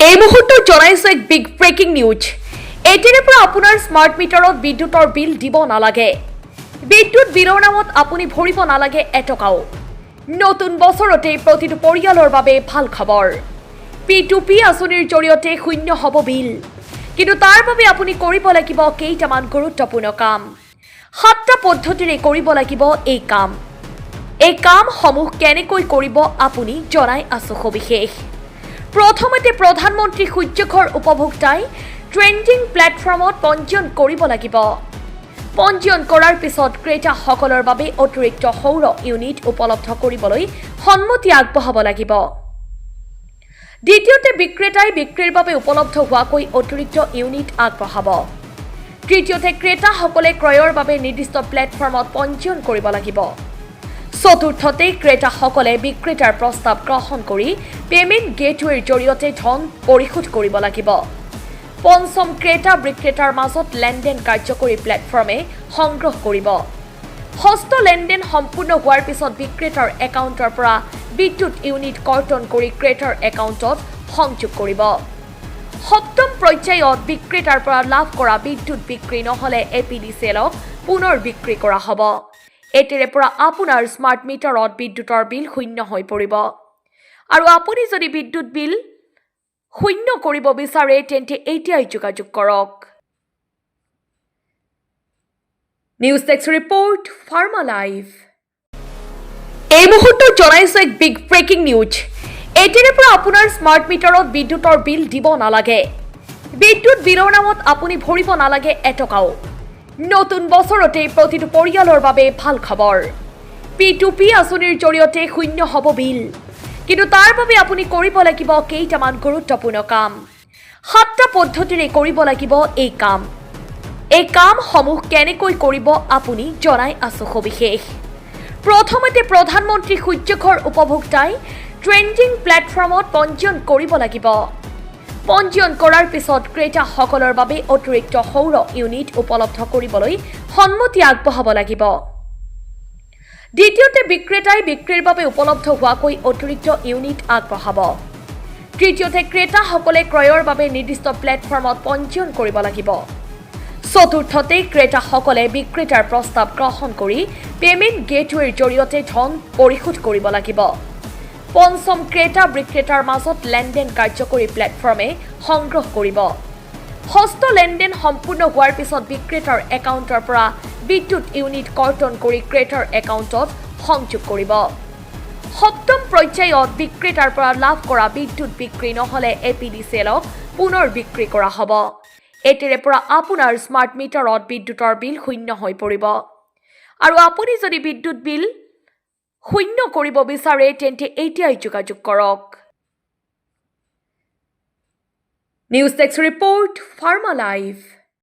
এই মুহূৰ্তত জনাইছো এক বিগ ব্ৰেকিং নিউজ। এতিয়াৰে পৰা আপোনাৰ স্মাৰ্ট মিটাৰত বিদ্যুতৰ বিল দিব নালাগে। বিদ্যুৎ বিলৰ নামত আপুনি ভৰিব নালাগে এটকাও। নতুন বছৰতে প্ৰতিটো পৰিয়ালৰ বাবে ভাল খবৰ। P2P আঁচনিৰ জৰিয়তে শূন্য হ'ব বিল। কিন্তু তাৰ বাবে আপুনি কৰিব লাগিব কেইটামান গুৰুত্বপূৰ্ণ কাম। 7টা পদ্ধতিৰে কৰিব লাগিব এই কাম। এই কামসমূহ কেনেকৈ কৰিব আপুনি জনাই আছো সবিশেষ। প্ৰথমতে প্ৰধানমন্ত্ৰী সূৰ্যঘৰ উপভোক্তাই ট্ৰেণ্ডিং প্লেটফৰ্মত পঞ্জীয়ন কৰিব লাগিব। পঞ্জীয়ন কৰাৰ পিছত ক্ৰেতাসকলৰ বাবে অতিৰিক্ত সৌৰ ইউনিট উপলব্ধ কৰিবলৈ সন্মতি আগবঢ়াব লাগিব। দ্বিতীয়তে বিক্ৰেতাই বিক্ৰীৰ বাবে উপলব্ধ হোৱাকৈ অতিৰিক্ত ইউনিট আগবঢ়াব। তৃতীয়তে ক্ৰেতাসকলে ক্ৰয়ৰ বাবে নিৰ্দিষ্ট প্লেটফৰ্মত পঞ্জীয়ন কৰিব লাগিব। চতুৰ্থতে ক্ৰেতাসকলে বিক্ৰেতাৰ প্ৰস্তাৱ গ্ৰহণ কৰি পেমেণ্ট গেটৱেৰ জৰিয়তে ধন পৰিশোধ কৰিব লাগিব। পঞ্চম ক্ৰেতা বিক্ৰেতাৰ মাজত লেনদেন কাৰ্যকৰী প্লেটফৰ্মে সংগ্ৰহ কৰিব। ষষ্ঠ লেনদেন সম্পূৰ্ণ হোৱাৰ পিছত বিক্ৰেতাৰ একাউণ্টৰ পৰা বিদ্যুৎ ইউনিট কৰ্তন কৰি ক্ৰেতাৰ একাউণ্টত সংযোগ কৰিব। সপ্তম পৰ্যায়ত বিক্ৰেতাৰ পৰা লাভ কৰা বিদ্যুৎ বিক্ৰী নহ'লে APDCLক পুনৰ বিক্ৰী কৰা হ'ব। এতিয়াৰে পৰা আপোনাৰ স্মাৰ্ট মিটাৰত বিদ্যুতৰ বিল শূন্য হৈ পৰিব। আৰু আপুনি যদি বিদ্যুৎ বিল শূন্য কৰিব বিচাৰে তেন্তে এতিয়াই যোগাযোগ কৰক। News desk report pharma live. এই মুহূৰ্তত জনাইছো এক বিগ ব্ৰেকিং নিউজ। এতিয়াৰে পৰা আপোনাৰ স্মাৰ্ট মিটাৰত বিদ্যুতৰ বিল দিব নালাগে। বিদ্যুৎ বিলৰ নামত আপুনি ভৰিব নালাগে এটকাও। নতুন বছৰতে প্ৰতিটো পৰিয়ালৰ বাবে ভাল খবৰ। P2P আঁচনিৰ জৰিয়তে শূন্য হ'ব বিল। কিন্তু তাৰ বাবে আপুনি কৰিব লাগিব কেইটামান গুৰুত্বপূৰ্ণ কাম। 7টা পদ্ধতিৰে কৰিব লাগিব এই কাম। এই কামসমূহ কেনেকৈ কৰিব আপুনি জনাই আছো সবিশেষ। প্ৰথমতে প্ৰধানমন্ত্ৰী সূৰ্যঘৰ উপভোক্তাই ট্ৰেণ্ডিং প্লেটফৰ্মত পঞ্জীয়ন কৰিব লাগিব। পঞ্জীয়ন কৰাৰ পিছত ক্ৰেতাসকলৰ বাবে অতিৰিক্ত সৌৰ ইউনিট উপলব্ধ কৰিবলৈ সন্মতি আগবঢ়াব লাগিব। দ্বিতীয়তে বিক্ৰেতাই বিক্ৰীৰ বাবে উপলব্ধ হোৱাকৈ অতিৰিক্ত ইউনিট আগবঢ়াব। তৃতীয়তে ক্ৰেতাসকলে ক্ৰয়ৰ বাবে নিৰ্দিষ্ট প্লেটফৰ্মত পঞ্জীয়ন কৰিব লাগিব। চতুৰ্থতে ক্ৰেতাসকলে বিক্ৰেতাৰ প্ৰস্তাৱ গ্ৰহণ কৰি পেমেণ্ট গেটৱেৰ জৰিয়তে ধন পৰিশোধ কৰিব লাগিব। পঞ্চম ক্ৰেতা বিক্ৰেতাৰ মাজত লেনদেন কাৰ্যকৰী প্লেটফৰ্মে সংগ্ৰহ কৰিব। ষষ্ঠ লেনদেন সম্পূৰ্ণ হোৱাৰ পিছত বিক্ৰেতাৰ একাউণ্টৰ পৰা বিদ্যুৎ ইউনিট কৰ্তন কৰি ক্ৰেতাৰ একাউণ্টত সংযোগ কৰিব। সপ্তম পৰ্যায়ত বিক্ৰেতাৰ পৰা লাভ কৰা বিদ্যুৎ বিক্ৰী নহ'লে APDCLক পুনৰ বিক্ৰী কৰা হ'ব। এতিয়াৰে পৰা আপোনাৰ স্মাৰ্ট মিটাৰত বিদ্যুতৰ বিল শূন্য হৈ পৰিব। আৰু আপুনি যদি বিদ্যুৎ বিল শূন্য কৰিব বিচাৰে তেন্তে এতিয়াই যোগাযোগ কৰক। News desk report pharma live.